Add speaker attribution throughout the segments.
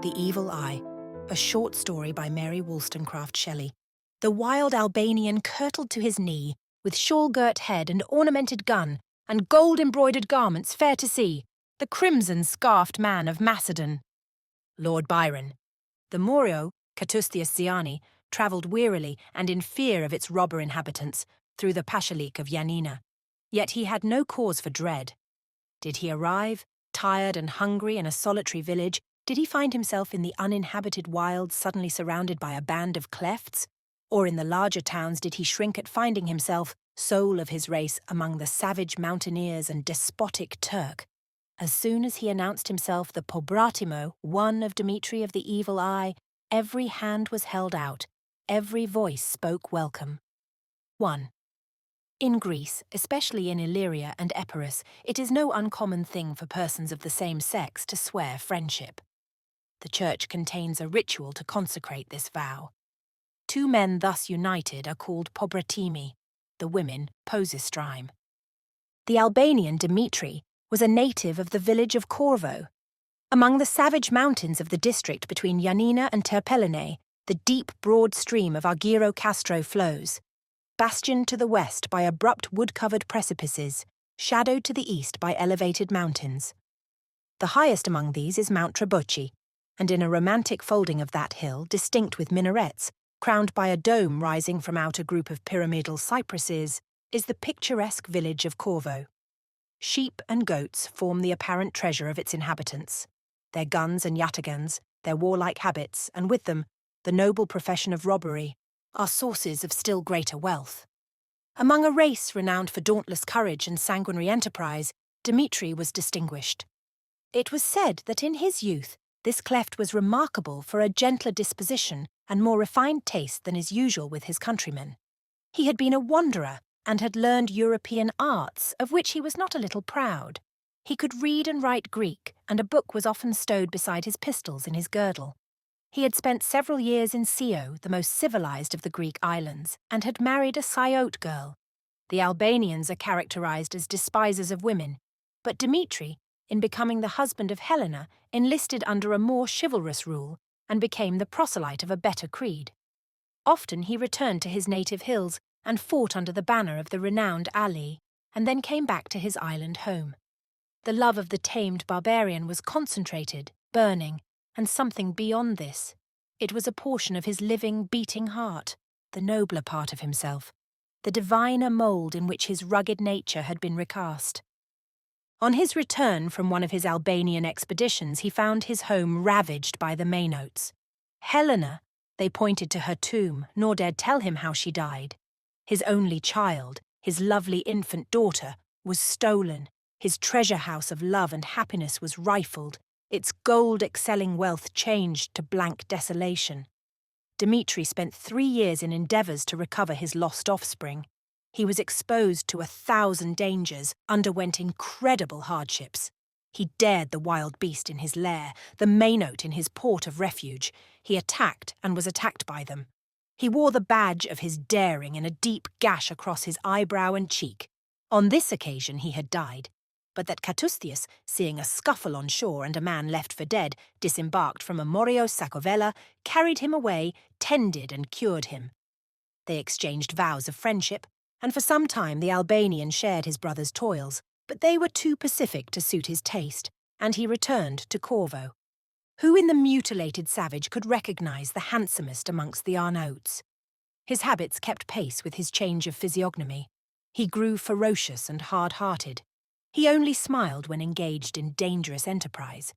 Speaker 1: The Evil Eye, a short story by Mary Wollstonecraft Shelley. The wild Albanian kirtled to his knee, with shawl-girt head and ornamented gun, and gold-embroidered garments fair to see, the crimson-scarfed man of Macedon. Lord Byron. The Moro, Catustius Ziani, travelled wearily and in fear of its robber inhabitants through the Pashalik of Yanina. Yet he had no cause for dread. Did he arrive, tired and hungry, in a solitary village? Did he find himself in the uninhabited wilds suddenly surrounded by a band of clefts? Or in the larger towns did he shrink at finding himself, soul of his race, among the savage mountaineers and despotic Turk? As soon as he announced himself the Pobratimo, one of Dmitri of the Evil Eye, every hand was held out, every voice spoke welcome. 1. In Greece, especially in Illyria and Epirus, it is no uncommon thing for persons of the same sex to swear friendship. The church contains a ritual to consecrate this vow. Two men thus united are called pobratimi, the women posistrime. The Albanian Dmitri was a native of the village of Corvo. Among the savage mountains of the district between Yanina and Terpellene, the deep, broad stream of Argyro Castro flows, bastioned to the west by abrupt wood-covered precipices, shadowed to the east by elevated mountains. The highest among these is Mount Trebochi, and in a romantic folding of that hill, distinct with minarets, crowned by a dome rising from out a group of pyramidal cypresses, is the picturesque village of Corvo. Sheep and goats form the apparent treasure of its inhabitants. Their guns and yataghans, their warlike habits, and with them, the noble profession of robbery, are sources of still greater wealth. Among a race renowned for dauntless courage and sanguinary enterprise, Dmitri was distinguished. It was said that in his youth, this cleft was remarkable for a gentler disposition and more refined taste than is usual with his countrymen. He had been a wanderer and had learned European arts, of which he was not a little proud. He could read and write Greek, and a book was often stowed beside his pistols in his girdle. He had spent several years in Scio, the most civilized of the Greek islands, and had married a Sciote girl. The Albanians are characterized as despisers of women, but Dmitri, in becoming the husband of Helena, enlisted under a more chivalrous rule and became the proselyte of a better creed. Often he returned to his native hills and fought under the banner of the renowned Ali, and then came back to his island home. The love of the tamed barbarian was concentrated, burning, and something beyond this. It was a portion of his living, beating heart, the nobler part of himself, the diviner mould in which his rugged nature had been recast. On his return from one of his Albanian expeditions, he found his home ravaged by the Mainotes. Helena, they pointed to her tomb, nor dared tell him how she died. His only child, his lovely infant daughter, was stolen. His treasure house of love and happiness was rifled, its gold-excelling wealth changed to blank desolation. Dmitri spent 3 years in endeavours to recover his lost offspring. He was exposed to 1,000 dangers, underwent incredible hardships. He dared the wild beast in his lair, the Mainote in his port of refuge. He attacked and was attacked by them. He wore the badge of his daring in a deep gash across his eyebrow and cheek. On this occasion he had died, but that Catustius, seeing a scuffle on shore and a man left for dead, disembarked from a Morio Sacovella, carried him away, tended and cured him. They exchanged vows of friendship, and for some time the Albanian shared his brother's toils, but they were too pacific to suit his taste, and he returned to Corvo. Who in the mutilated savage could recognize the handsomest amongst the Arnauts? His habits kept pace with his change of physiognomy. He grew ferocious and hard-hearted. He only smiled when engaged in dangerous enterprise.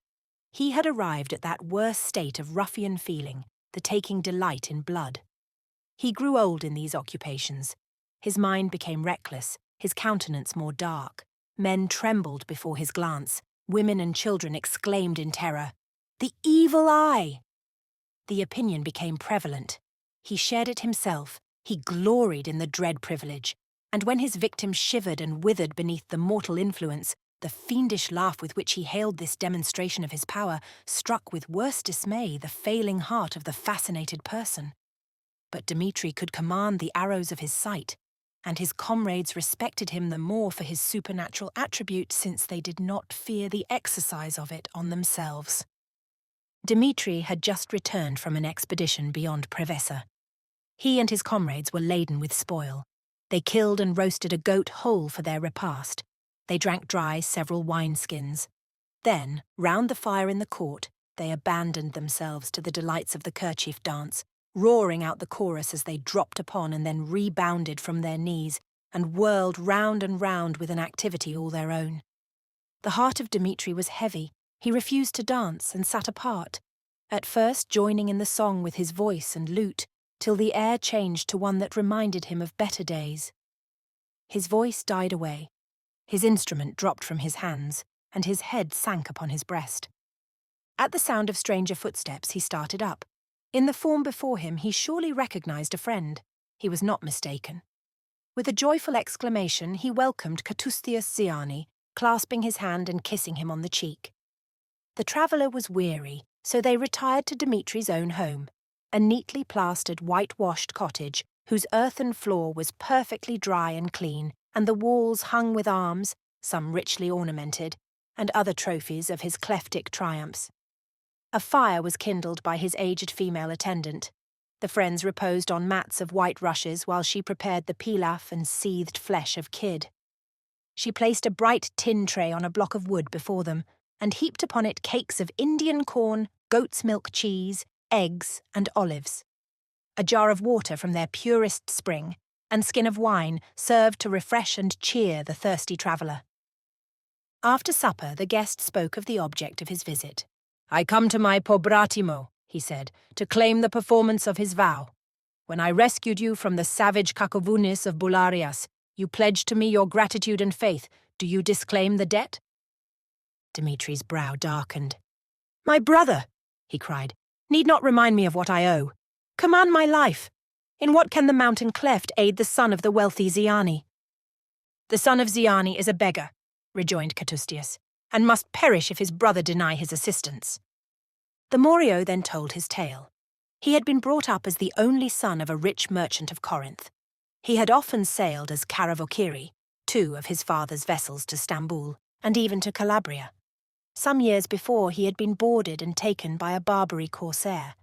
Speaker 1: He had arrived at that worst state of ruffian feeling, the taking delight in blood. He grew old in these occupations. His mind became reckless, his countenance more dark. Men trembled before his glance. Women and children exclaimed in terror, "The Evil Eye!" The opinion became prevalent. He shared it himself. He gloried in the dread privilege. And when his victim shivered and withered beneath the mortal influence, the fiendish laugh with which he hailed this demonstration of his power struck with worse dismay the failing heart of the fascinated person. But Dmitri could command the arrows of his sight, and his comrades respected him the more for his supernatural attribute since they did not fear the exercise of it on themselves. Dmitri had just returned from an expedition beyond Prevesa. He and his comrades were laden with spoil. They killed and roasted a goat whole for their repast. They drank dry several wineskins. Then, round the fire in the court, they abandoned themselves to the delights of the kerchief dance, roaring out the chorus as they dropped upon and then rebounded from their knees and whirled round and round with an activity all their own. The heart of Dmitri was heavy. He refused to dance and sat apart, at first joining in the song with his voice and lute, till the air changed to one that reminded him of better days. His voice died away. His instrument dropped from his hands, and his head sank upon his breast. At the sound of stranger footsteps, he started up. In the form before him, he surely recognized a friend. He was not mistaken. With a joyful exclamation, he welcomed Katustius Ziani, clasping his hand and kissing him on the cheek. The traveller was weary, so they retired to Dmitri's own home, a neatly plastered, whitewashed cottage whose earthen floor was perfectly dry and clean, and the walls hung with arms, some richly ornamented, and other trophies of his kleptic triumphs. A fire was kindled by his aged female attendant. The friends reposed on mats of white rushes while she prepared the pilaf and seethed flesh of kid. She placed a bright tin tray on a block of wood before them, and heaped upon it cakes of Indian corn, goat's milk cheese, eggs, and olives. A jar of water from their purest spring, and skin of wine served to refresh and cheer the thirsty traveller. After supper, the guest spoke of the object of his visit. "I come to my Pobratimo," he said, "to claim the performance of his vow. When I rescued you from the savage Kakovounis of Boularias, you pledged to me your gratitude and faith. Do you disclaim the debt?" Dmitri's brow darkened. "My brother," he cried, "need not remind me of what I owe. Command my life. In what can the mountain cleft aid the son of the wealthy Ziani?" "The son of Ziani is a beggar," rejoined Katustius, "and must perish if his brother deny his assistance." The Morio then told his tale. He had been brought up as the only son of a rich merchant of Corinth. He had often sailed as Karavokiri, two of his father's vessels to Stamboul, and even to Calabria. Some years before, he had been boarded and taken by a Barbary corsair.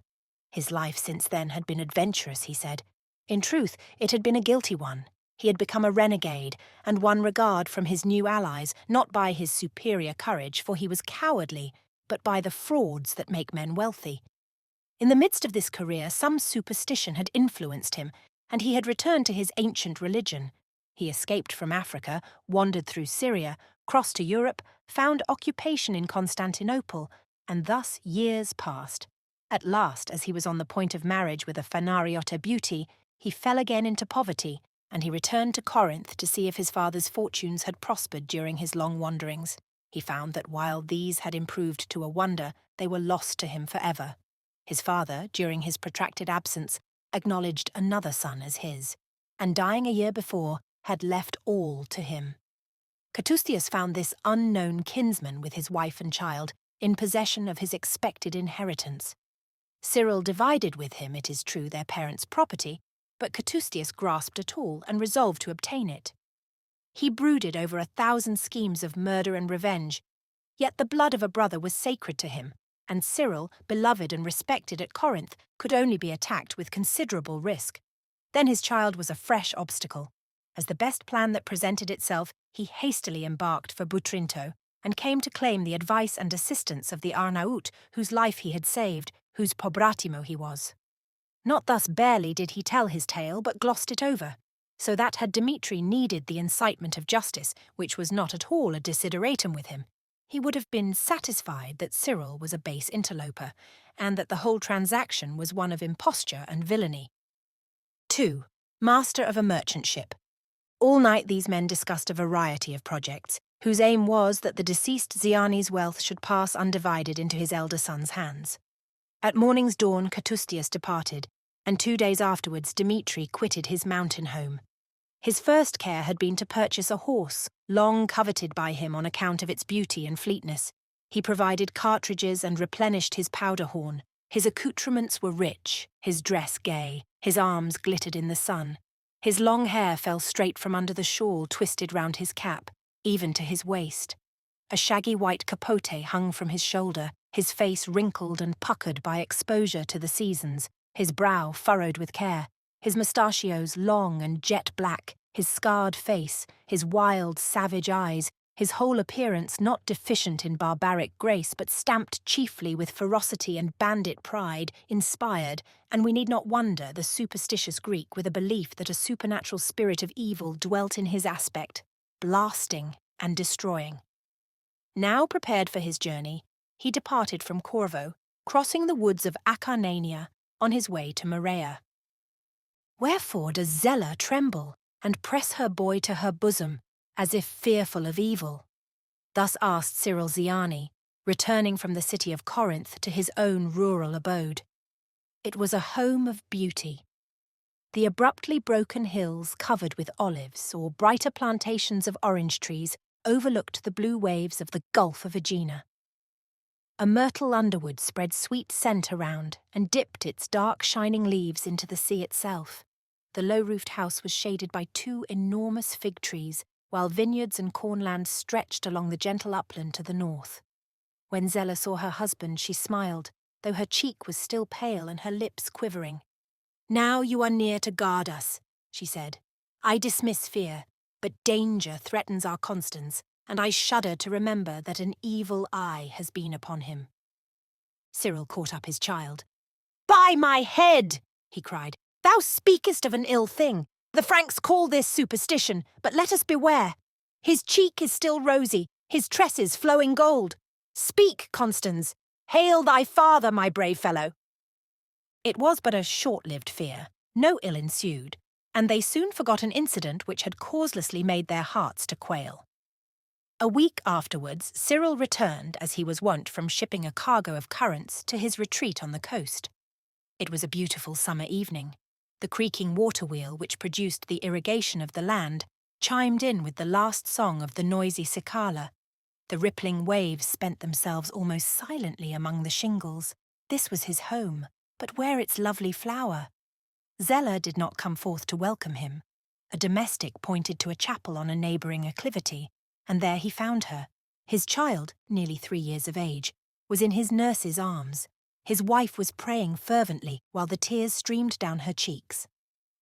Speaker 1: His life since then had been adventurous, he said. In truth, it had been a guilty one. He had become a renegade, and won regard from his new allies, not by his superior courage, for he was cowardly, but by the frauds that make men wealthy. In the midst of this career, some superstition had influenced him, and he had returned to his ancient religion. He escaped from Africa, wandered through Syria, crossed to Europe, found occupation in Constantinople, and thus years passed. At last, as he was on the point of marriage with a Phanariotta beauty, he fell again into poverty, and he returned to Corinth to see if his father's fortunes had prospered during his long wanderings. He found that while these had improved to a wonder, they were lost to him forever. His father, during his protracted absence, acknowledged another son as his, and dying a year before, had left all to him. Katustius found this unknown kinsman with his wife and child in possession of his expected inheritance. Cyril divided with him, it is true, their parents' property, but Katustius grasped at all and resolved to obtain it. He brooded over 1,000 schemes of murder and revenge, yet the blood of a brother was sacred to him, and Cyril, beloved and respected at Corinth, could only be attacked with considerable risk. Then his child was a fresh obstacle. As the best plan that presented itself, he hastily embarked for Butrinto, and came to claim the advice and assistance of the Arnaut whose life he had saved, whose Pobratimo he was. Not thus barely did he tell his tale, but glossed it over, so that had Dmitri needed the incitement of justice, which was not at all a desideratum with him, he would have been satisfied that Cyril was a base interloper, and that the whole transaction was one of imposture and villainy. 2. Master of a merchant ship. All night these men discussed a variety of projects, whose aim was that the deceased Ziani's wealth should pass undivided into his elder son's hands. At morning's dawn, Katustius departed, and 2 days afterwards Dmitri quitted his mountain home. His first care had been to purchase a horse, long coveted by him on account of its beauty and fleetness. He provided cartridges and replenished his powder horn. His accoutrements were rich, his dress gay, his arms glittered in the sun. His long hair fell straight from under the shawl twisted round his cap, even to his waist. A shaggy white capote hung from his shoulder, his face wrinkled and puckered by exposure to the seasons, his brow furrowed with care, his mustachios long and jet black, his scarred face, his wild, savage eyes, his whole appearance not deficient in barbaric grace but stamped chiefly with ferocity and bandit pride, inspired, and we need not wonder, the superstitious Greek with a belief that a supernatural spirit of evil dwelt in his aspect, blasting and destroying. Now prepared for his journey, he departed from Corvo, crossing the woods of Acarnania on his way to Morea. Wherefore does Zella tremble and press her boy to her bosom, as if fearful of evil? Thus asked Cyril Ziani, returning from the city of Corinth to his own rural abode. It was a home of beauty. The abruptly broken hills covered with olives or brighter plantations of orange trees overlooked the blue waves of the Gulf of Aegina. A myrtle underwood spread sweet scent around and dipped its dark shining leaves into the sea itself. The low-roofed house was shaded by 2 enormous fig trees, while vineyards and cornland stretched along the gentle upland to the north. When Zella saw her husband, she smiled, though her cheek was still pale and her lips quivering. "Now you are near to guard us," she said. "I dismiss fear, but danger threatens our Constans, and I shudder to remember that an evil eye has been upon him." Cyril caught up his child. "By my head!" he cried. "Thou speakest of an ill thing. The Franks call this superstition, but let us beware. His cheek is still rosy, his tresses flowing gold. Speak, Constans. Hail thy father, my brave fellow." It was but a short-lived fear. No ill ensued, and they soon forgot an incident which had causelessly made their hearts to quail. A week afterwards, Cyril returned, as he was wont from shipping a cargo of currants, to his retreat on the coast. It was a beautiful summer evening. The creaking water wheel, which produced the irrigation of the land, chimed in with the last song of the noisy cicala. The rippling waves spent themselves almost silently among the shingles. This was his home, but where its lovely flower? Zella did not come forth to welcome him. A domestic pointed to a chapel on a neighbouring acclivity, and there he found her. His child, nearly 3 years of age, was in his nurse's arms. His wife was praying fervently while the tears streamed down her cheeks.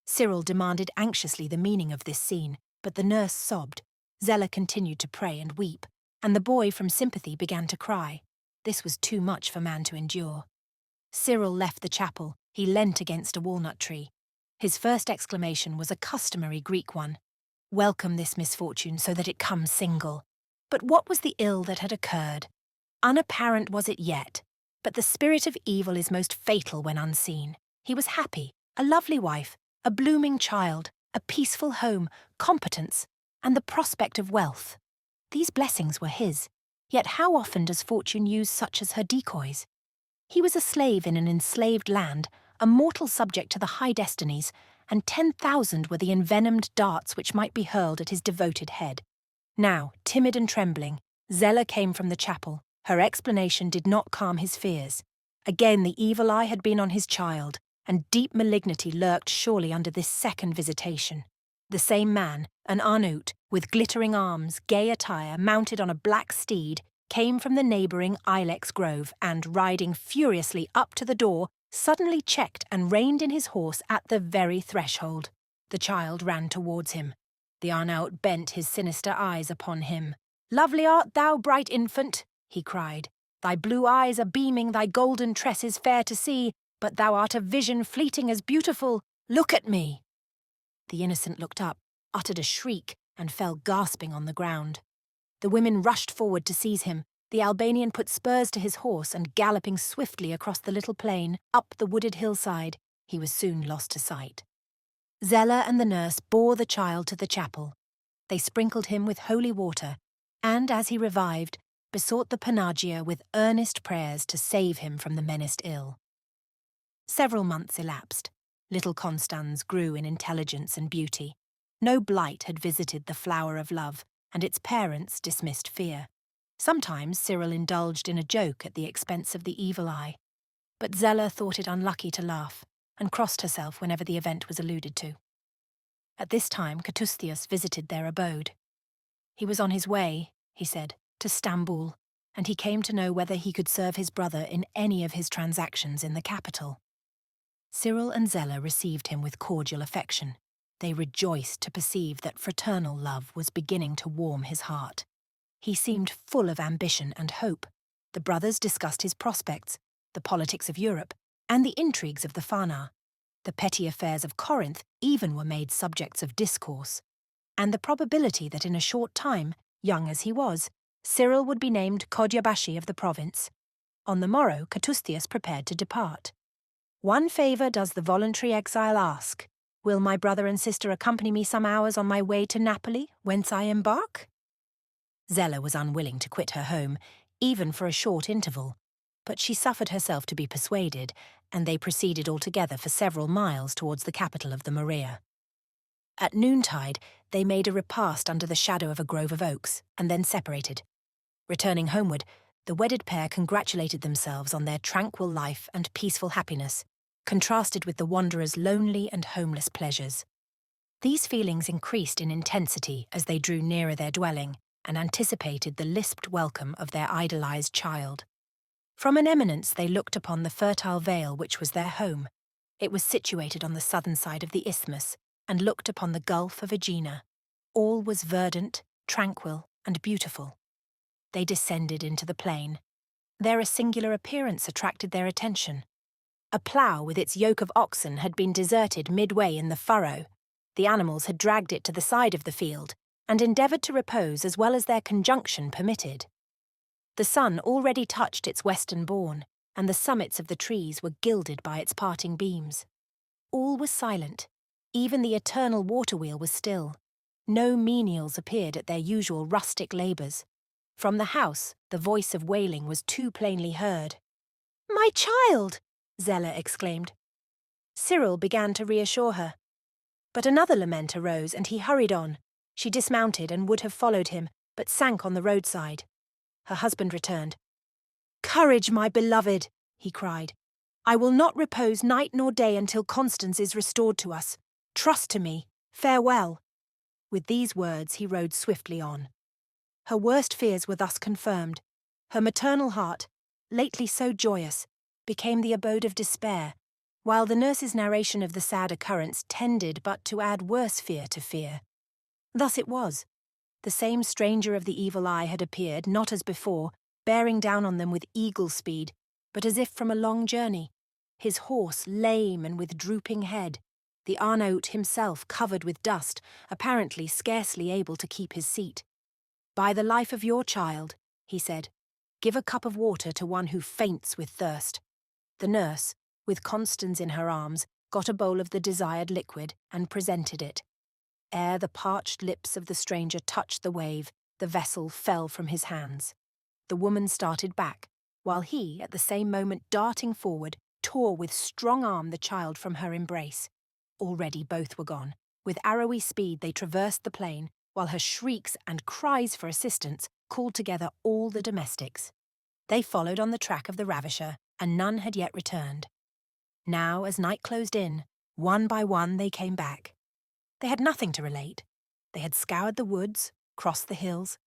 Speaker 1: Cyril demanded anxiously the meaning of this scene, but the nurse sobbed. Zella continued to pray and weep, and the boy from sympathy began to cry. This was too much for man to endure. Cyril left the chapel. He leant against a walnut tree. His first exclamation was a customary Greek one. "Welcome this misfortune so that it comes single." But what was the ill that had occurred? Unapparent was it yet, but the spirit of evil is most fatal when unseen. He was happy, a lovely wife, a blooming child, a peaceful home, competence, and the prospect of wealth. These blessings were his, yet how often does fortune use such as her decoys? He was a slave in an enslaved land, a mortal subject to the high destinies, and 10,000 were the envenomed darts which might be hurled at his devoted head. Now, timid and trembling, Zella came from the chapel. Her explanation did not calm his fears. Again the evil eye had been on his child, and deep malignity lurked surely under this second visitation. The same man, an Arnaut, with glittering arms, gay attire, mounted on a black steed, came from the neighbouring ilex grove and, riding furiously up to the door, suddenly checked and reined in his horse at the very threshold. The child ran towards him. The Arnaut bent his sinister eyes upon him. "Lovely art thou, bright infant," he cried. "Thy blue eyes are beaming, thy golden tresses fair to see, but thou art a vision fleeting as beautiful. Look at me." The innocent looked up, uttered a shriek, and fell gasping on the ground. The women rushed forward to seize him. The Albanian put spurs to his horse, and galloping swiftly across the little plain, up the wooded hillside, he was soon lost to sight. Zella and the nurse bore the child to the chapel. They sprinkled him with holy water, and, as he revived, besought the Panagia with earnest prayers to save him from the menaced ill. Several months elapsed. Little Constans grew in intelligence and beauty. No blight had visited the flower of love, and its parents dismissed fear. Sometimes Cyril indulged in a joke at the expense of the evil eye, but Zella thought it unlucky to laugh, and crossed herself whenever the event was alluded to. At this time Catustius visited their abode. He was on his way, he said, to Stamboul, and he came to know whether he could serve his brother in any of his transactions in the capital. Cyril and Zella received him with cordial affection. They rejoiced to perceive that fraternal love was beginning to warm his heart. He seemed full of ambition and hope. The brothers discussed his prospects, the politics of Europe, and the intrigues of the Fana. The petty affairs of Corinth even were made subjects of discourse, and the probability that in a short time, young as he was, Cyril would be named Kodyabashi of the province. On the morrow, Catustius prepared to depart. "One favour does the voluntary exile ask. Will my brother and sister accompany me some hours on my way to Napoli, whence I embark?" Zella was unwilling to quit her home, even for a short interval, but she suffered herself to be persuaded, and they proceeded all together for several miles towards the capital of the Morea. At noontide, they made a repast under the shadow of a grove of oaks, and then separated. Returning homeward, the wedded pair congratulated themselves on their tranquil life and peaceful happiness, contrasted with the wanderers' lonely and homeless pleasures. These feelings increased in intensity as they drew nearer their dwelling and anticipated the lisped welcome of their idolized child. From an eminence they looked upon the fertile vale which was their home. It was situated on the southern side of the isthmus and looked upon the Gulf of Aegina. All was verdant, tranquil, and beautiful. They descended into the plain. There a singular appearance attracted their attention. A plough with its yoke of oxen had been deserted midway in the furrow. The animals had dragged it to the side of the field and endeavoured to repose as well as their conjunction permitted. The sun already touched its western bourne, and the summits of the trees were gilded by its parting beams. All was silent. Even the eternal water-wheel was still. No menials appeared at their usual rustic labours. From the house, the voice of wailing was too plainly heard. "My child!" Zella exclaimed. Cyril began to reassure her. But another lament arose, and he hurried on. She dismounted and would have followed him, but sank on the roadside. Her husband returned. "Courage, my beloved," he cried. "I will not repose night nor day until Constance is restored to us. Trust to me. Farewell." With these words he rode swiftly on. Her worst fears were thus confirmed. Her maternal heart, lately so joyous, became the abode of despair, while the nurse's narration of the sad occurrence tended but to add worse fear to fear. Thus it was. The same stranger of the evil eye had appeared, not as before, bearing down on them with eagle speed, but as if from a long journey, his horse lame and with drooping head, the Arnaut himself covered with dust, apparently scarcely able to keep his seat. "By the life of your child," he said, "give a cup of water to one who faints with thirst." The nurse, with Constance in her arms, got a bowl of the desired liquid and presented it. Ere the parched lips of the stranger touched the wave, the vessel fell from his hands. The woman started back, while he, at the same moment darting forward, tore with strong arm the child from her embrace. Already both were gone. With arrowy speed they traversed the plain, while her shrieks and cries for assistance called together all the domestics. They followed on the track of the ravisher, and none had yet returned. Now, as night closed in, one by one they came back. They had nothing to relate. They had scoured the woods, crossed the hills.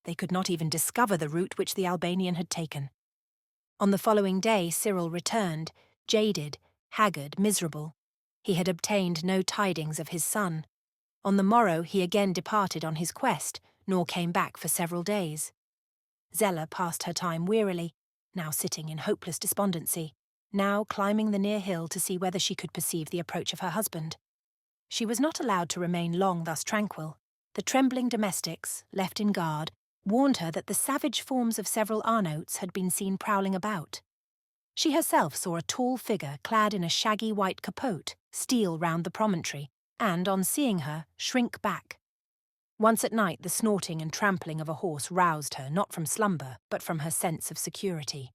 Speaker 1: They could not even discover the route which the Albanian had taken. On the following day Cyril returned, jaded, haggard, miserable. He had obtained no tidings of his son. On the morrow he again departed on his quest, nor came back for several days. Zella passed her time wearily, now sitting in hopeless despondency, now climbing the near hill to see whether she could perceive the approach of her husband. She was not allowed to remain long thus tranquil. The trembling domestics, left in guard, warned her that the savage forms of several Arnauts had been seen prowling about. She herself saw a tall figure clad in a shaggy white capote steal round the promontory, and, on seeing her, shrink back. Once at night the snorting and trampling of a horse roused her, not from slumber, but from her sense of security.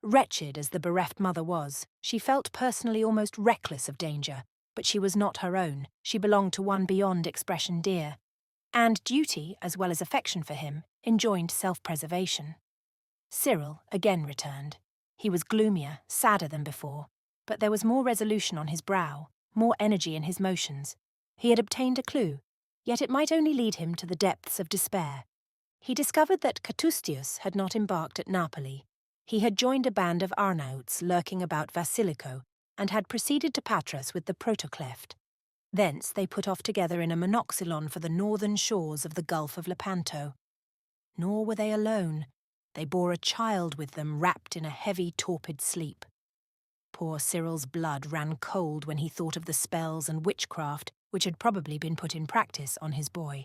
Speaker 1: Wretched as the bereft mother was, she felt personally almost reckless of danger, but she was not her own. She belonged to one beyond expression dear, and duty, as well as affection for him, enjoined self-preservation. Cyril again returned. He was gloomier, sadder than before, but there was more resolution on his brow, more energy in his motions. He had obtained a clue, yet it might only lead him to the depths of despair. He discovered that Catustius had not embarked at Napoli. He had joined a band of Arnauts lurking about Vasilico and had proceeded to Patras with the Protocleft. Thence they put off together in a monoxylon for the northern shores of the Gulf of Lepanto. Nor were they alone. They bore a child with them wrapped in a heavy, torpid sleep. Poor Cyril's blood ran cold when he thought of the spells and witchcraft which had probably been put in practice on his boy.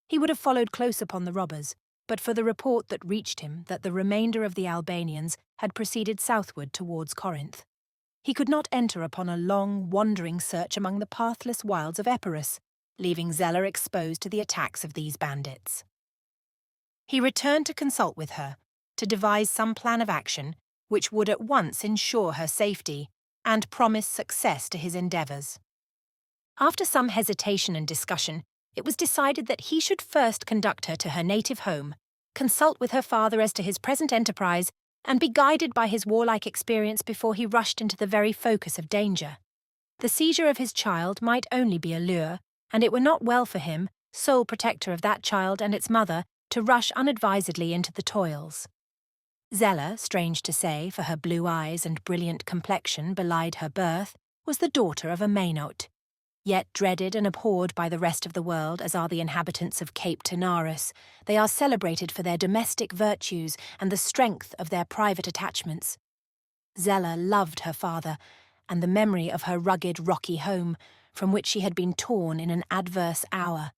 Speaker 1: He would have followed close upon the robbers, but for the report that reached him that the remainder of the Albanians had proceeded southward towards Corinth. He could not enter upon a long, wandering search among the pathless wilds of Epirus, leaving Zella exposed to the attacks of these bandits. He returned to consult with her, to devise some plan of action which would at once ensure her safety and promise success to his endeavours. After some hesitation and discussion, it was decided that he should first conduct her to her native home, consult with her father as to his present enterprise, and be guided by his warlike experience before he rushed into the very focus of danger. The seizure of his child might only be a lure, and it were not well for him, sole protector of that child and its mother, to rush unadvisedly into the toils. Zella, strange to say, for her blue eyes and brilliant complexion belied her birth, was the daughter of a Mainote. Yet dreaded and abhorred by the rest of the world as are the inhabitants of Cape Taenarus, they are celebrated for their domestic virtues and the strength of their private attachments. Zella loved her father, and the memory of her rugged, rocky home, from which she had been torn in an adverse hour.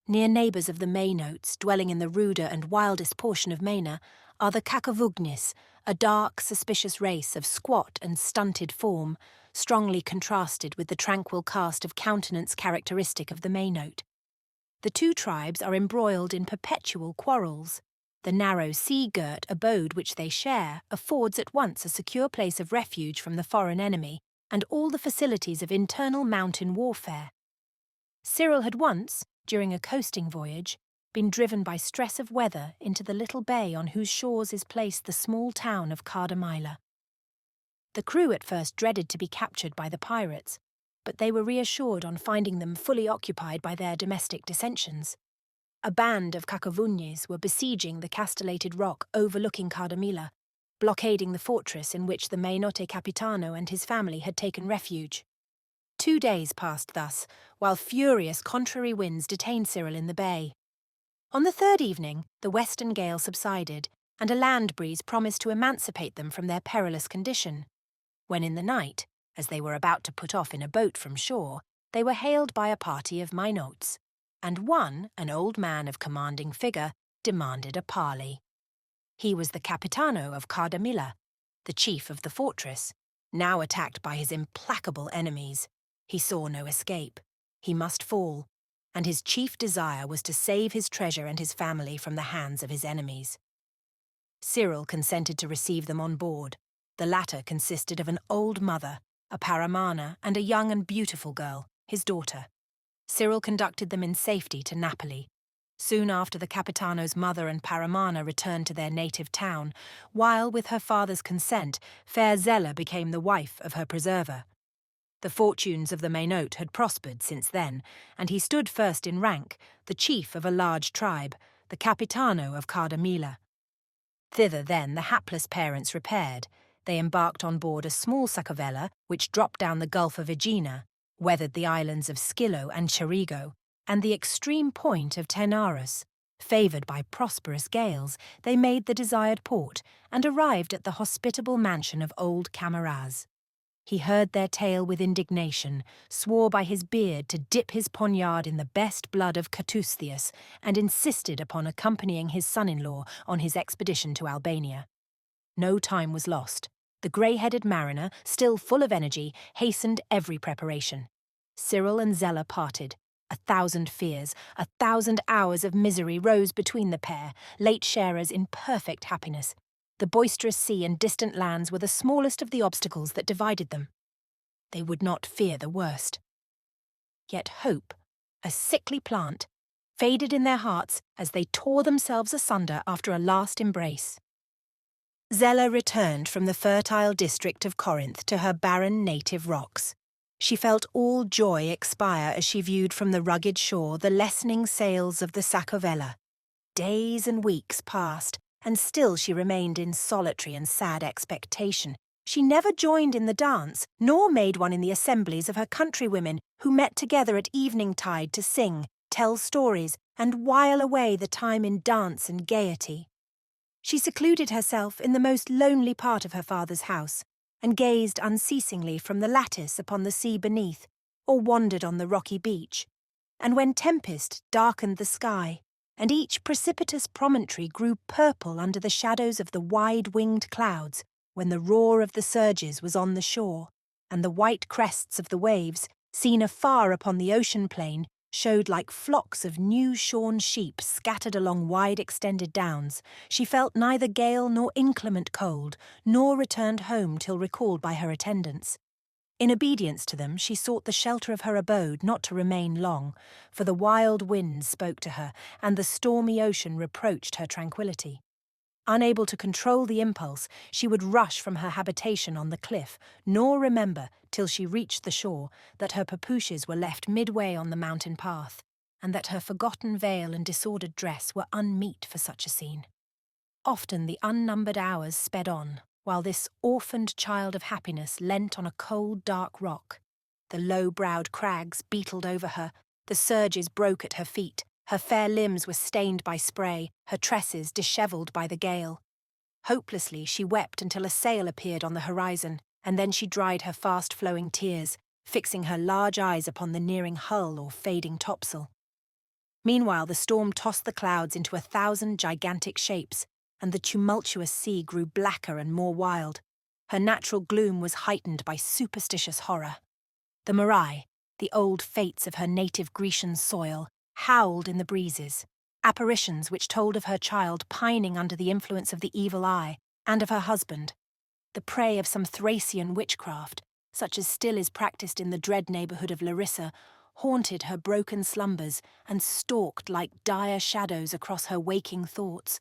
Speaker 1: Near neighbours of the Mainotes, dwelling in the ruder and wildest portion of Maina, are the Kakavugnis, a dark, suspicious race of squat and stunted form, strongly contrasted with the tranquil cast of countenance characteristic of the Mainote. The two tribes are embroiled in perpetual quarrels. The narrow sea-girt abode which they share affords at once a secure place of refuge from the foreign enemy and all the facilities of internal mountain warfare. Cyril had once, during a coasting voyage, been driven by stress of weather into the little bay on whose shores is placed the small town of Cardamila. The crew at first dreaded to be captured by the pirates, but they were reassured on finding them fully occupied by their domestic dissensions. A band of Kakavugnes were besieging the castellated rock overlooking Cardamila, blockading the fortress in which the Mainote Capitano and his family had taken refuge. 2 days passed thus, while furious contrary winds detained Cyril in the bay. On the third evening, the western gale subsided, and a land breeze promised to emancipate them from their perilous condition. When in the night, as they were about to put off in a boat from shore, they were hailed by a party of Mainotes, and one, an old man of commanding figure, demanded a parley. He was the Capitano of Cardamila, the chief of the fortress, now attacked by his implacable enemies. He saw no escape. He must fall, and his chief desire was to save his treasure and his family from the hands of his enemies. Cyril consented to receive them on board. The latter consisted of an old mother, a paramana, and a young and beautiful girl, his daughter. Cyril conducted them in safety to Napoli. Soon after, the Capitano's mother and paramana returned to their native town, while, with her father's consent, fair Zella became the wife of her preserver. The fortunes of the Mainote had prospered since then, and he stood first in rank, the chief of a large tribe, the Capitano of Cardamila. Thither, then, the hapless parents repaired. They embarked on board a small sacovella which dropped down the Gulf of Aegina, weathered the islands of Scillo and Cherigo, and the extreme point of Taenarus. Favoured by prosperous gales, they made the desired port and arrived at the hospitable mansion of old Cameraz. He heard their tale with indignation, swore by his beard to dip his poniard in the best blood of Catustius, and insisted upon accompanying his son-in-law on his expedition to Albania. No time was lost. The grey-headed mariner, still full of energy, hastened every preparation. Cyril and Zella parted. 1,000 fears, 1,000 hours of misery rose between the pair, late sharers in perfect happiness. The boisterous sea and distant lands were the smallest of the obstacles that divided them. They would not fear the worst. Yet hope, a sickly plant, faded in their hearts as they tore themselves asunder after a last embrace. Zella returned from the fertile district of Corinth to her barren native rocks. She felt all joy expire as she viewed from the rugged shore the lessening sails of the Sacovella. Days and weeks passed, and still she remained in solitary and sad expectation. She never joined in the dance, nor made one in the assemblies of her countrywomen who met together at evening-tide to sing, tell stories, and while away the time in dance and gaiety. She secluded herself in the most lonely part of her father's house, and gazed unceasingly from the lattice upon the sea beneath, or wandered on the rocky beach. And when tempest darkened the sky, and each precipitous promontory grew purple under the shadows of the wide-winged clouds, when the roar of the surges was on the shore, and the white crests of the waves, seen afar upon the ocean plain, showed like flocks of new-shorn sheep scattered along wide-extended downs, she felt neither gale nor inclement cold, nor returned home till recalled by her attendants. In obedience to them, she sought the shelter of her abode, not to remain long, for the wild winds spoke to her, and the stormy ocean reproached her tranquillity. Unable to control the impulse, she would rush from her habitation on the cliff, nor remember, till she reached the shore, that her papooses were left midway on the mountain path, and that her forgotten veil and disordered dress were unmeet for such a scene. Often the unnumbered hours sped on, while this orphaned child of happiness leant on a cold, dark rock. The low-browed crags beetled over her, the surges broke at her feet, her fair limbs were stained by spray, her tresses dishevelled by the gale. Hopelessly she wept until a sail appeared on the horizon, and then she dried her fast-flowing tears, fixing her large eyes upon the nearing hull or fading topsail. Meanwhile the storm tossed the clouds into 1,000 gigantic shapes, and the tumultuous sea grew blacker and more wild. Her natural gloom was heightened by superstitious horror. The Morai, the old fates of her native Grecian soil, howled in the breezes, apparitions which told of her child pining under the influence of the evil eye, and of her husband, the prey of some Thracian witchcraft, such as still is practised in the dread neighbourhood of Larissa, haunted her broken slumbers and stalked like dire shadows across her waking thoughts.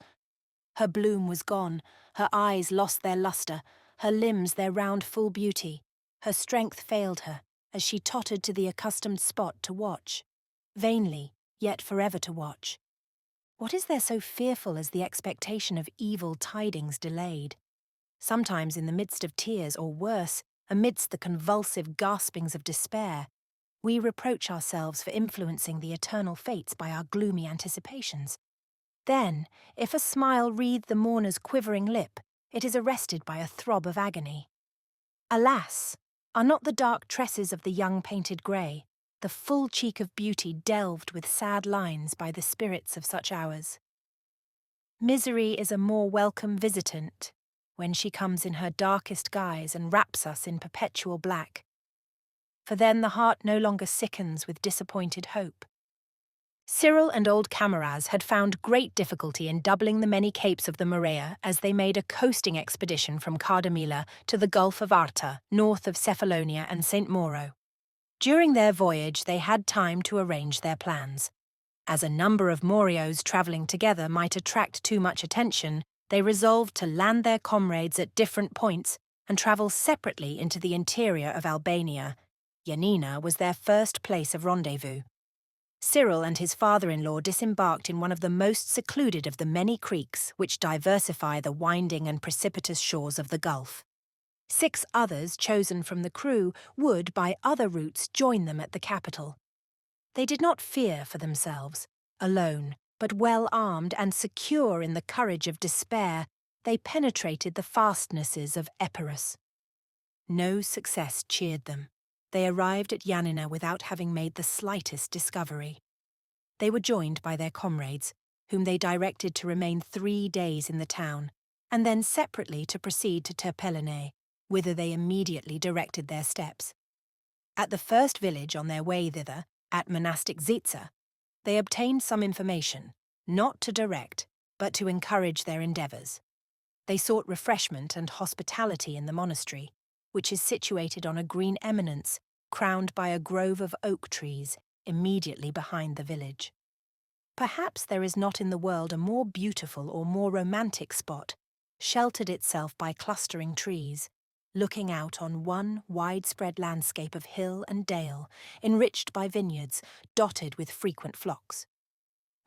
Speaker 1: Her bloom was gone, her eyes lost their lustre, her limbs their round full beauty. Her strength failed her, as she tottered to the accustomed spot to watch. Vainly, yet forever to watch. What is there so fearful as the expectation of evil tidings delayed? Sometimes in the midst of tears, or worse, amidst the convulsive gaspings of despair, we reproach ourselves for influencing the eternal fates by our gloomy anticipations. Then, if a smile wreathe the mourner's quivering lip, it is arrested by a throb of agony. Alas! Are not the dark tresses of the young painted grey, the full cheek of beauty delved with sad lines by the spirits of such hours? Misery is a more welcome visitant when she comes in her darkest guise and wraps us in perpetual black. For then the heart no longer sickens with disappointed hope. Cyril and old Cameras had found great difficulty in doubling the many capes of the Morea as they made a coasting expedition from Cardamila to the Gulf of Arta, north of Cephalonia and St. Mauro. During their voyage they had time to arrange their plans. As a number of Morios travelling together might attract too much attention, they resolved to land their comrades at different points and travel separately into the interior of Albania. Yanina was their first place of rendezvous. Cyril and his father-in-law disembarked in one of the most secluded of the many creeks which diversify the winding and precipitous shores of the Gulf. 6 others chosen from the crew would, by other routes, join them at the capital. They did not fear for themselves. Alone, but well armed and secure in the courage of despair, they penetrated the fastnesses of Epirus. No success cheered them. They arrived at Yanina without having made the slightest discovery. They were joined by their comrades, whom they directed to remain 3 days in the town, and then separately to proceed to Terpelene, whither they immediately directed their steps. At the first village on their way thither, at monastic Zitza, they obtained some information, not to direct, but to encourage their endeavours. They sought refreshment and hospitality in the monastery, which is situated on a green eminence, crowned by a grove of oak trees, immediately behind the village. Perhaps there is not in the world a more beautiful or more romantic spot, sheltered itself by clustering trees, looking out on one widespread landscape of hill and dale, enriched by vineyards, dotted with frequent flocks.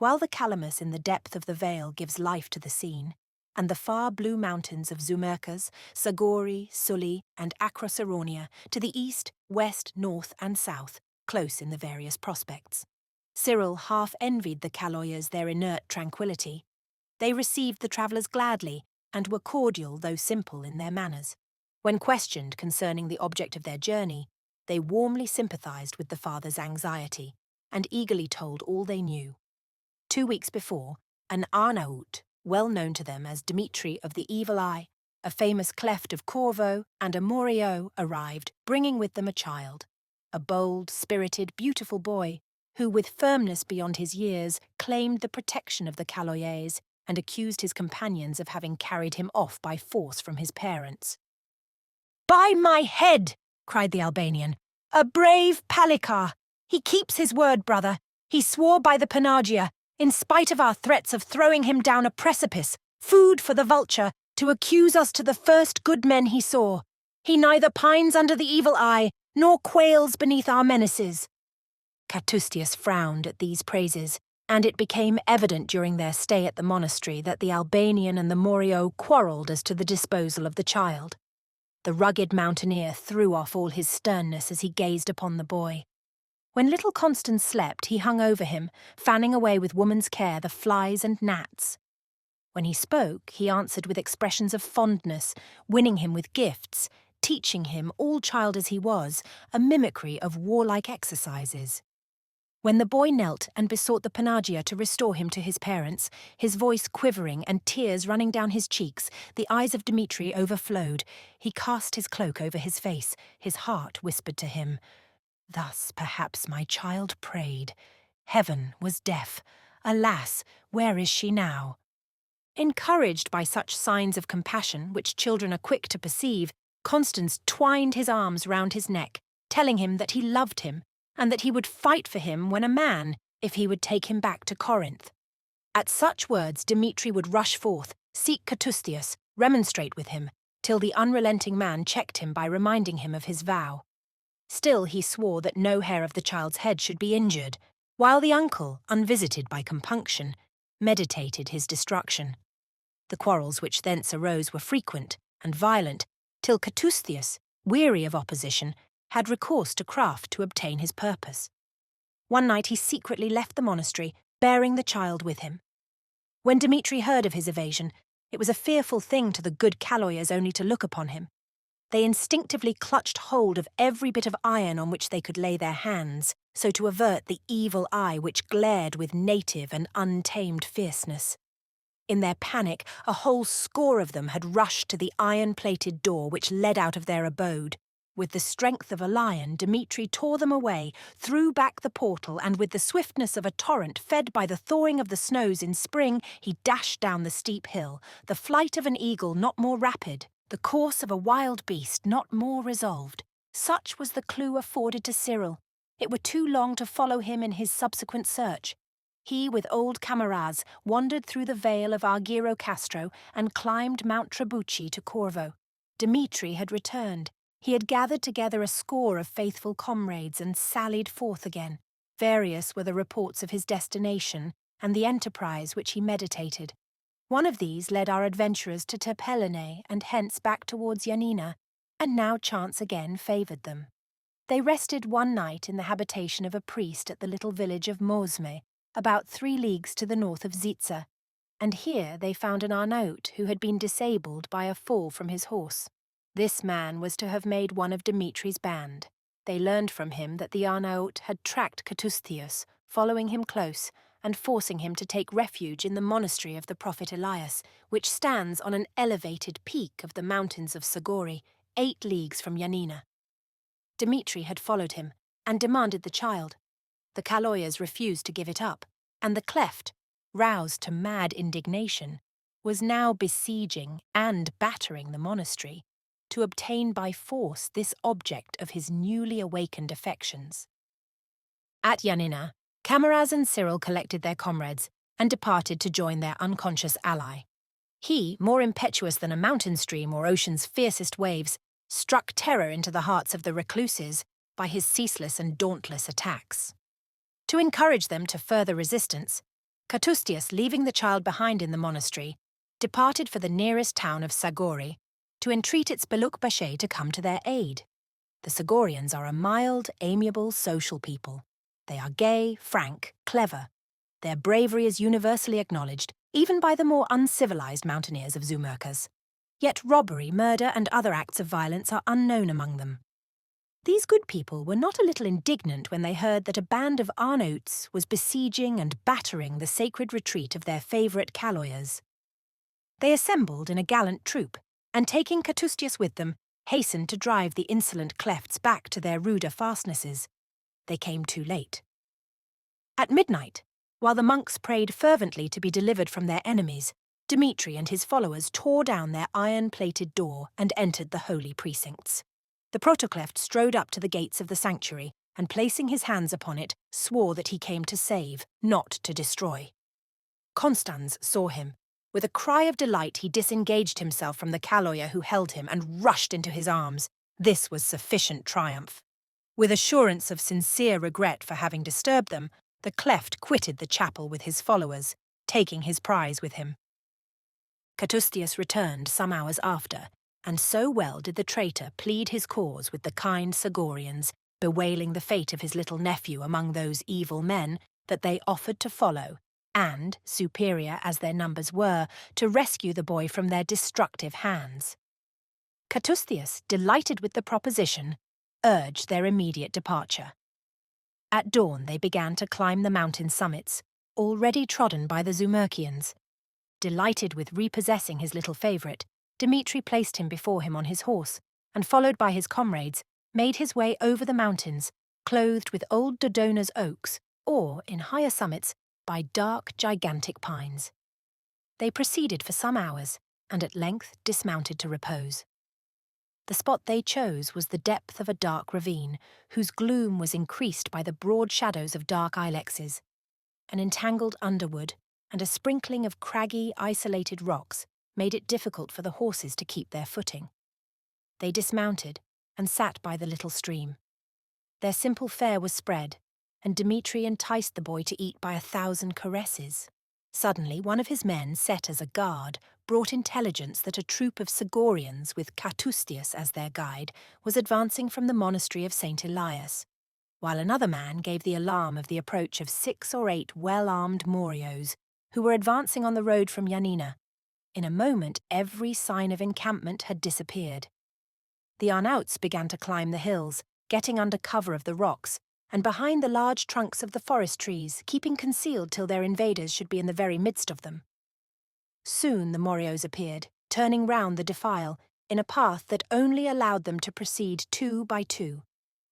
Speaker 1: While the calamus in the depth of the vale gives life to the scene, and the far blue mountains of Zumerkas, Sagori, Sully, and Acroceronia to the east, west, north, and south, close in the various prospects. Cyril half envied the Kaloyas their inert tranquillity. They received the travellers gladly, and were cordial though simple in their manners. When questioned concerning the object of their journey, they warmly sympathised with the father's anxiety, and eagerly told all they knew. 2 weeks before, an Arnaout, well known to them as Dmitri of the Evil Eye, a famous cleft of Corvo, and a Morio arrived, bringing with them a child, a bold, spirited, beautiful boy, who, with firmness beyond his years, claimed the protection of the Kaloyes and accused his companions of having carried him off by force from his parents. "By my head!" cried the Albanian. "A brave Palikar! He keeps his word, brother. He swore by the Panagia, in spite of our threats of throwing him down a precipice, food for the vulture, to accuse us to the first good men he saw. He neither pines under the evil eye, nor quails beneath our menaces." Catustius frowned at these praises, and it became evident during their stay at the monastery that the Albanian and the Morio quarrelled as to the disposal of the child. The rugged mountaineer threw off all his sternness as he gazed upon the boy. When little Constance slept, he hung over him, fanning away with woman's care the flies and gnats. When he spoke, he answered with expressions of fondness, winning him with gifts, teaching him, all child as he was, a mimicry of warlike exercises. When the boy knelt and besought the Panagia to restore him to his parents, his voice quivering and tears running down his cheeks, the eyes of Dmitri overflowed. He cast his cloak over his face. His heart whispered to him, "Thus perhaps my child prayed. Heaven was deaf. Alas, where is she now?" Encouraged by such signs of compassion, which children are quick to perceive, Constance twined his arms round his neck, telling him that he loved him, and that he would fight for him when a man, if he would take him back to Corinth. At such words Dmitri would rush forth, seek Catustius, remonstrate with him, till the unrelenting man checked him by reminding him of his vow. Still he swore that no hair of the child's head should be injured, while the uncle, unvisited by compunction, meditated his destruction. The quarrels which thence arose were frequent and violent, till Catustius, weary of opposition, had recourse to craft to obtain his purpose. One night he secretly left the monastery, bearing the child with him. When Dmitri heard of his evasion, it was a fearful thing to the good Kaloyas only to look upon him. They instinctively clutched hold of every bit of iron on which they could lay their hands, so to avert the evil eye which glared with native and untamed fierceness. In their panic, a whole score of them had rushed to the iron-plated door which led out of their abode. With the strength of a lion, Dmitri tore them away, threw back the portal, and with the swiftness of a torrent fed by the thawing of the snows in spring, he dashed down the steep hill, the flight of an eagle not more rapid, the course of a wild beast not more resolved. Such was the clue afforded to Cyril. It were too long to follow him in his subsequent search. He, with old Camaraz, wandered through the vale of Argiro Castro and climbed Mount Trebucci to Corvo. Dmitri had returned. He had gathered together a score of faithful comrades and sallied forth again. Various were the reports of his destination and the enterprise which he meditated. One of these led our adventurers to Terpellene and hence back towards Yanina, and now chance again favoured them. They rested one night in the habitation of a priest at the little village of Mosme, about 3 leagues to the north of Zitza, and here they found an Arnaut who had been disabled by a fall from his horse. This man was to have made one of Dmitri's band. They learned from him that the Arnaut had tracked Catustius, following him close, and forcing him to take refuge in the monastery of the prophet Elias, which stands on an elevated peak of the mountains of Sagori, 8 leagues from Yanina. Dmitri had followed him, and demanded the child. The Kaloyas refused to give it up, and the cleft, roused to mad indignation, was now besieging and battering the monastery, to obtain by force this object of his newly awakened affections. At Yanina, Camaraz and Cyril collected their comrades and departed to join their unconscious ally. He, more impetuous than a mountain stream or ocean's fiercest waves, struck terror into the hearts of the recluses by his ceaseless and dauntless attacks. To encourage them to further resistance, Catustius, leaving the child behind in the monastery, departed for the nearest town of Sagori to entreat its Belukbashe to come to their aid. The Sagorians are a mild, amiable, social people. They are gay, frank, clever. Their bravery is universally acknowledged, even by the more uncivilized mountaineers of Zumurkas. Yet robbery, murder, and other acts of violence are unknown among them. These good people were not a little indignant when they heard that a band of Arnauts was besieging and battering the sacred retreat of their favourite Kaloyas. They assembled in a gallant troop, and taking Catustius with them, hastened to drive the insolent Clefts back to their ruder fastnesses. They came too late. At midnight, while the monks prayed fervently to be delivered from their enemies, Dmitri and his followers tore down their iron-plated door and entered the holy precincts. The protocleft strode up to the gates of the sanctuary, and placing his hands upon it, swore that he came to save, not to destroy. Constans saw him. With a cry of delight, he disengaged himself from the Kaloya who held him and rushed into his arms. This was sufficient triumph. With assurance of sincere regret for having disturbed them, the Cleft quitted the chapel with his followers, taking his prize with him. Catustius returned some hours after, and so well did the traitor plead his cause with the kind Sagorians, bewailing the fate of his little nephew among those evil men, that they offered to follow, and, superior as their numbers were, to rescue the boy from their destructive hands. Catustius, delighted with the proposition, urged their immediate departure. At dawn they began to climb the mountain summits, already trodden by the Zumurkians. Delighted with repossessing his little favourite, Dmitri placed him before him on his horse, and followed by his comrades, made his way over the mountains, clothed with old Dodona's oaks, or, in higher summits, by dark, gigantic pines. They proceeded for some hours, and at length dismounted to repose. The spot they chose was the depth of a dark ravine, whose gloom was increased by the broad shadows of dark ilexes. An entangled underwood, and a sprinkling of craggy, isolated rocks made it difficult for the horses to keep their footing. They dismounted and sat by the little stream. Their simple fare was spread, and Dmitri enticed the boy to eat by 1,000 caresses. Suddenly one of his men, set as a guard, brought intelligence that a troop of Sagorians, with Catustius as their guide, was advancing from the monastery of St. Elias, while another man gave the alarm of the approach of 6 or 8 well-armed Morios, who were advancing on the road from Yanina. In a moment every sign of encampment had disappeared. The Arnauts began to climb the hills, getting under cover of the rocks, and behind the large trunks of the forest trees, keeping concealed till their invaders should be in the very midst of them. Soon the Morios appeared, turning round the defile, in a path that only allowed them to proceed 2 by 2.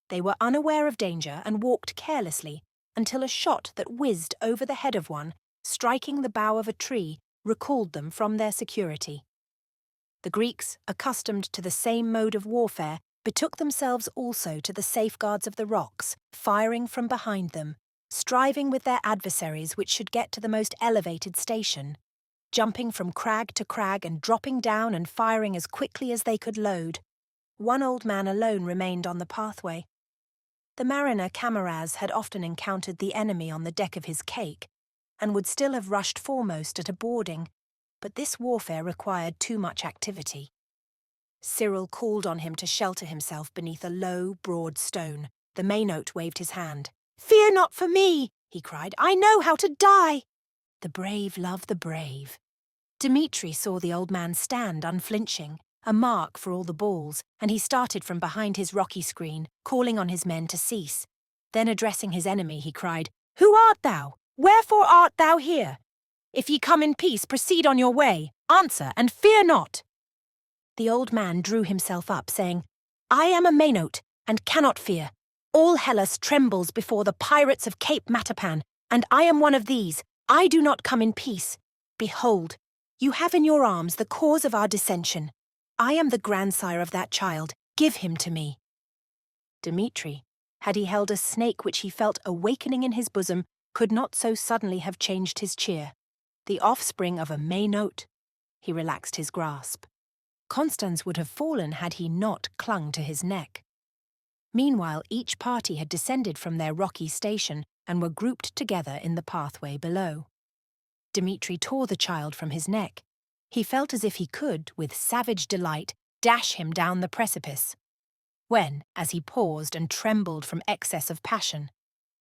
Speaker 1: They were unaware of danger and walked carelessly, until a shot that whizzed over the head of one, striking the bough of a tree, recalled them from their security. The Greeks, accustomed to the same mode of warfare, betook themselves also to the safeguards of the rocks, firing from behind them, striving with their adversaries which should get to the most elevated station, jumping from crag to crag and dropping down and firing as quickly as they could load. One old man alone remained on the pathway. The mariner Kamaraz had often encountered the enemy on the deck of his cake, and would still have rushed foremost at a boarding, but this warfare required too much activity. Cyril called on him to shelter himself beneath a low, broad stone. The Mainote waved his hand. "Fear not for me," he cried. "I know how to die." The brave love the brave. Dmitri saw the old man stand unflinching, a mark for all the balls, and he started from behind his rocky screen, calling on his men to cease. Then addressing his enemy, he cried, "Who art thou? Wherefore art thou here? If ye come in peace, proceed on your way. Answer, and fear not." The old man drew himself up, saying, "I am a Mainote, and cannot fear. All Hellas trembles before the pirates of Cape Matapan, and I am one of these. I do not come in peace. Behold, you have in your arms the cause of our dissension. I am the grandsire of that child. Give him to me." Dmitri, had he held a snake which he felt awakening in his bosom, could not so suddenly have changed his cheer. The offspring of a Mainote. He relaxed his grasp. Constans would have fallen had he not clung to his neck. Meanwhile, each party had descended from their rocky station and were grouped together in the pathway below. Dmitri tore the child from his neck. He felt as if he could, with savage delight, dash him down the precipice. When, as he paused and trembled from excess of passion,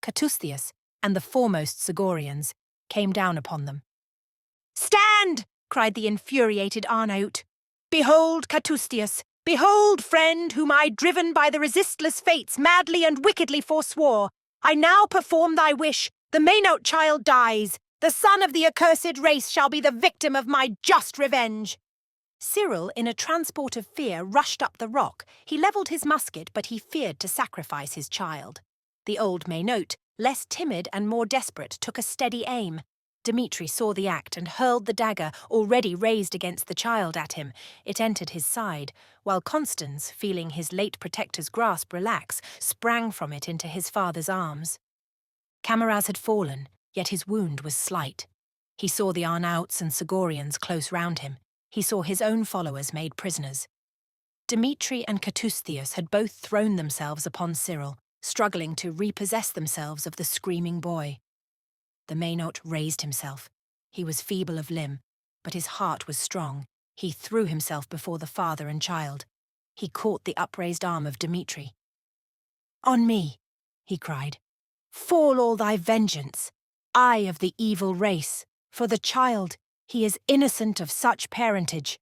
Speaker 1: Katustius and the foremost Segorians came down upon them. "Stand!" cried the infuriated Arnaut. "Behold, Katustius! Behold, friend, whom I, driven by the resistless fates, madly and wickedly forswore. I now perform thy wish. The Mainote child dies. The son of the accursed race shall be the victim of my just revenge." Cyril, in a transport of fear, rushed up the rock. He levelled his musket, but he feared to sacrifice his child. The old Mainote, less timid and more desperate, took a steady aim. Dmitri saw the act and hurled the dagger, already raised against the child, at him. It entered his side, while Constans, feeling his late protector's grasp relax, sprang from it into his father's arms. Camaraz had fallen, yet his wound was slight. He saw the Arnauts and Segorians close round him. He saw his own followers made prisoners. Dmitri and Katustius had both thrown themselves upon Cyril, struggling to repossess themselves of the screaming boy. The Mainote raised himself. He was feeble of limb, but his heart was strong. He threw himself before the father and child. He caught the upraised arm of Dmitri. "On me," he cried. "Fall all thy vengeance, I of the evil race. For the child, he is innocent of such parentage.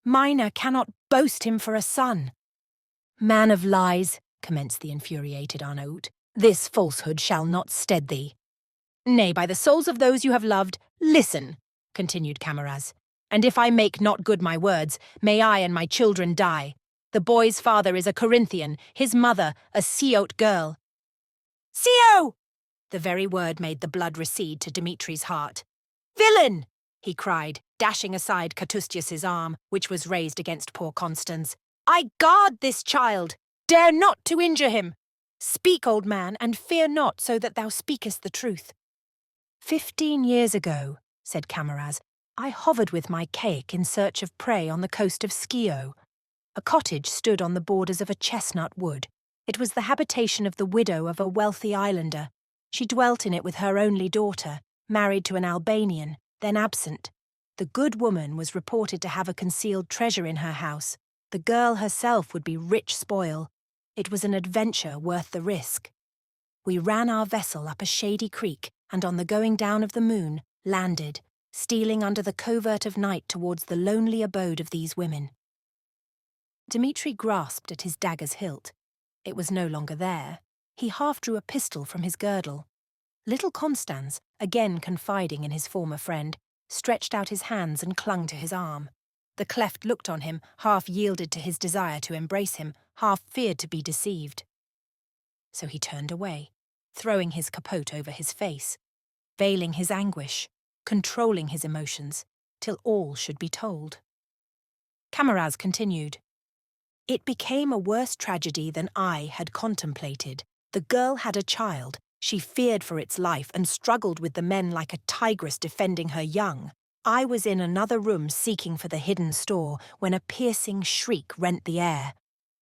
Speaker 1: Mina cannot boast him for a son." "Man of lies," commenced the infuriated Arnaut, "this falsehood shall not stead thee." "Nay, by the souls of those you have loved, listen," continued Camaraz. "And if I make not good my words, may I and my children die. The boy's father is a Corinthian, his mother a Ceote girl." "Ceo!" The very word made the blood recede to Dmitri's heart. "Villain!" he cried, dashing aside Katustius's arm, which was raised against poor Constans. "I guard this child. Dare not to injure him. Speak, old man, and fear not, so that thou speakest the truth." 15 years ago," said Camaraz, "I hovered with my caique in search of prey on the coast of Schio. A cottage stood on the borders of a chestnut wood. It was the habitation of the widow of a wealthy islander. She dwelt in it with her only daughter, married to an Albanian, then absent. The good woman was reported to have a concealed treasure in her house. The girl herself would be rich spoil. It was an adventure worth the risk. We ran our vessel up a shady creek, and on the going down of the moon, landed, stealing under the covert of night towards the lonely abode of these women." Dmitri grasped at his dagger's hilt. It was no longer there. He half drew a pistol from his girdle. Little Constans, again confiding in his former friend, stretched out his hands and clung to his arm. The cleft looked on him, half yielded to his desire to embrace him, half feared to be deceived. So he turned away, throwing his capote over his face, veiling his anguish, controlling his emotions, till all should be told. Camaraz continued. "It became a worse tragedy than I had contemplated. The girl had a child. She feared for its life and struggled with the men like a tigress defending her young. I was in another room seeking for the hidden store when a piercing shriek rent the air.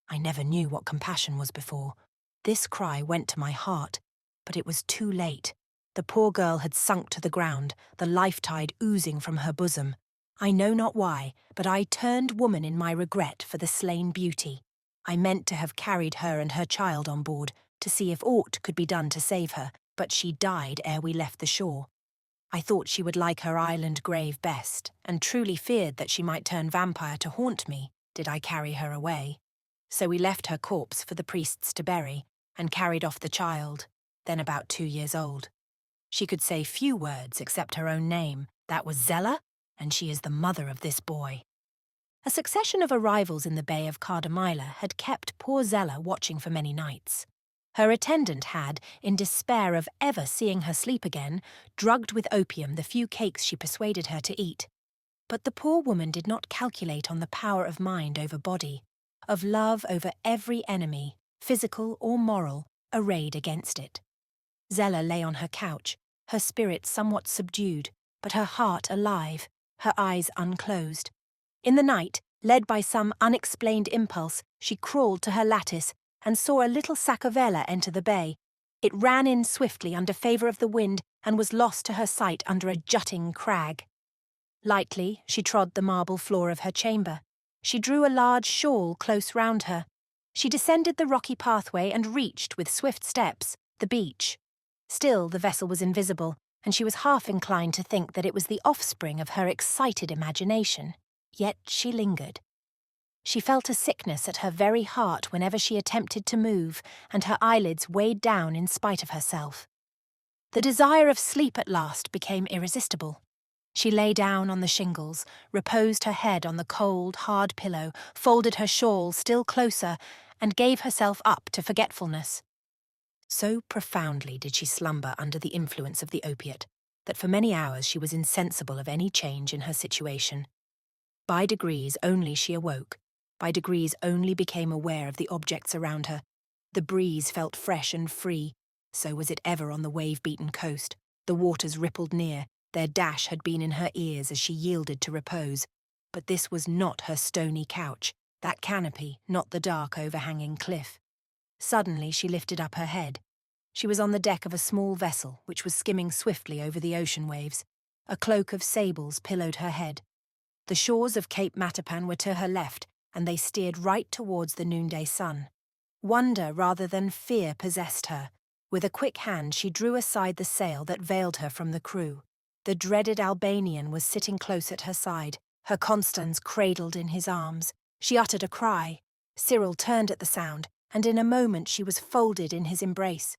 Speaker 1: I never knew what compassion was before. This cry went to my heart, but it was too late. The poor girl had sunk to the ground, the life-tide oozing from her bosom. I know not why, but I turned woman in my regret for the slain beauty. I meant to have carried her and her child on board, to see if aught could be done to save her, but she died ere we left the shore. I thought she would like her island grave best, and truly feared that she might turn vampire to haunt me, did I carry her away. So we left her corpse for the priests to bury, and carried off the child, then about 2 years old. She could say few words except her own name. That was Zella, and she is the mother of this boy." A succession of arrivals in the bay of Cardamila had kept poor Zella watching for many nights. Her attendant had, in despair of ever seeing her sleep again, drugged with opium the few cakes she persuaded her to eat. But the poor woman did not calculate on the power of mind over body, of love over every enemy, physical or moral, arrayed against it. Zella lay on her couch, her spirit somewhat subdued, but her heart alive, her eyes unclosed. In the night, led by some unexplained impulse, she crawled to her lattice and saw a little Sacavella enter the bay. It ran in swiftly under favour of the wind and was lost to her sight under a jutting crag. Lightly, she trod the marble floor of her chamber. She drew a large shawl close round her. She descended the rocky pathway and reached, with swift steps, the beach. Still the vessel was invisible, and she was half inclined to think that it was the offspring of her excited imagination. Yet she lingered. She felt a sickness at her very heart whenever she attempted to move, and her eyelids weighed down in spite of herself. The desire of sleep at last became irresistible. She lay down on the shingles, reposed her head on the cold, hard pillow, folded her shawl still closer, and gave herself up to forgetfulness. So profoundly did she slumber under the influence of the opiate, that for many hours she was insensible of any change in her situation. By degrees only she awoke, by degrees only became aware of the objects around her. The breeze felt fresh and free, so was it ever on the wave-beaten coast. The waters rippled near, their dash had been in her ears as she yielded to repose. But this was not her stony couch, that canopy, not the dark overhanging cliff. Suddenly she lifted up her head. She was on the deck of a small vessel which was skimming swiftly over the ocean waves. A cloak of sables pillowed her head. The shores of Cape Matapan were to her left, and they steered right towards the noonday sun. Wonder rather than fear possessed her. With a quick hand she drew aside the sail that veiled her from the crew. The dreaded Albanian was sitting close at her side, her Constans cradled in his arms. She uttered a cry. Cyril turned at the sound, and in a moment she was folded in his embrace.